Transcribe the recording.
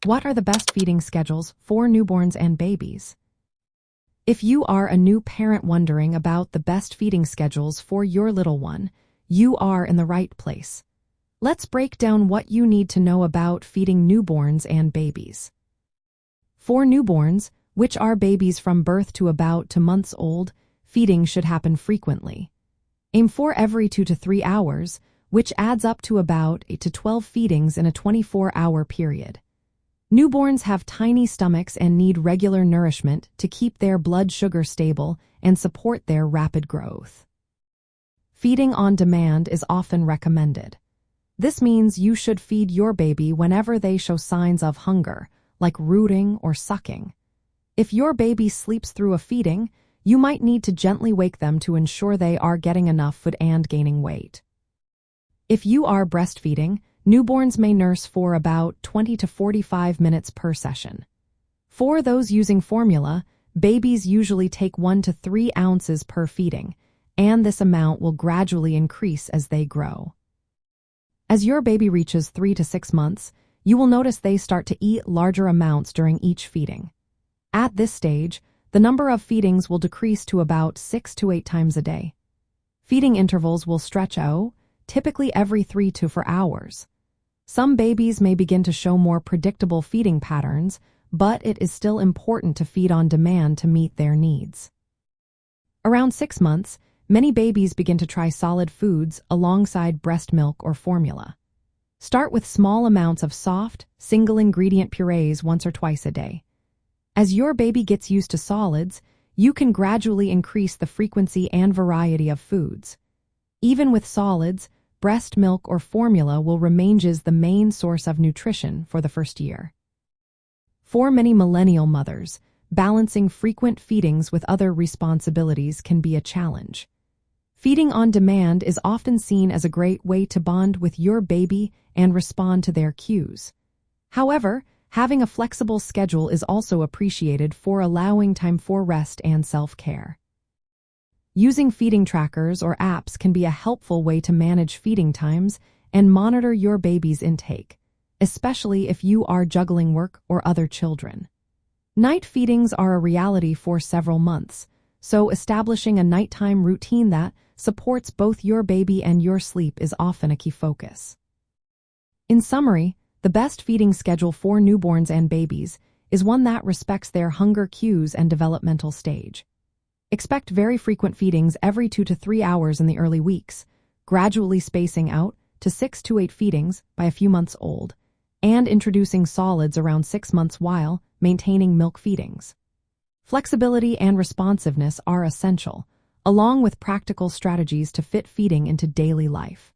What are the best feeding schedules for newborns and babies? If you are a new parent wondering about the best feeding schedules for your little one, you are in the right place. Let's break down what you need to know about feeding newborns and babies. For newborns, which are babies from birth to about 2 months old, feeding should happen frequently. Aim for every 2 to 3 hours, which adds up to about 8 to 12 feedings in a 24-hour period. Newborns have tiny stomachs and need regular nourishment to keep their blood sugar stable and support their rapid growth. Feeding on demand is often recommended. This means you should feed your baby whenever they show signs of hunger, like rooting or sucking. If your baby sleeps through a feeding, you might need to gently wake them to ensure they are getting enough food and gaining weight. If you are breastfeeding, newborns may nurse for about 20 to 45 minutes per session. For those using formula, babies usually take 1 to 3 ounces per feeding, and this amount will gradually increase as they grow. As your baby reaches 3 to 6 months, you will notice they start to eat larger amounts during each feeding. At this stage, the number of feedings will decrease to about 6 to 8 times a day. Feeding intervals will stretch out, typically every 3 to 4 hours. Some babies may begin to show more predictable feeding patterns, but it is still important to feed on demand to meet their needs. Around 6 months, many babies begin to try solid foods alongside breast milk or formula. Start with small amounts of soft, single-ingredient purees once or twice a day. As your baby gets used to solids, you can gradually increase the frequency and variety of foods. Even with solids, breast milk or formula will remain as the main source of nutrition for the first year. For many millennial mothers, balancing frequent feedings with other responsibilities can be a challenge. Feeding on demand is often seen as a great way to bond with your baby and respond to their cues. However, having a flexible schedule is also appreciated for allowing time for rest and self-care. Using feeding trackers or apps can be a helpful way to manage feeding times and monitor your baby's intake, especially if you are juggling work or other children. Night feedings are a reality for several months, so establishing a nighttime routine that supports both your baby and your sleep is often a key focus. In summary, the best feeding schedule for newborns and babies is one that respects their hunger cues and developmental stage. Expect very frequent feedings every 2 to 3 hours in the early weeks, gradually spacing out to 6 to 8 feedings by a few months old, and introducing solids around 6 months while maintaining milk feedings. Flexibility and responsiveness are essential, along with practical strategies to fit feeding into daily life.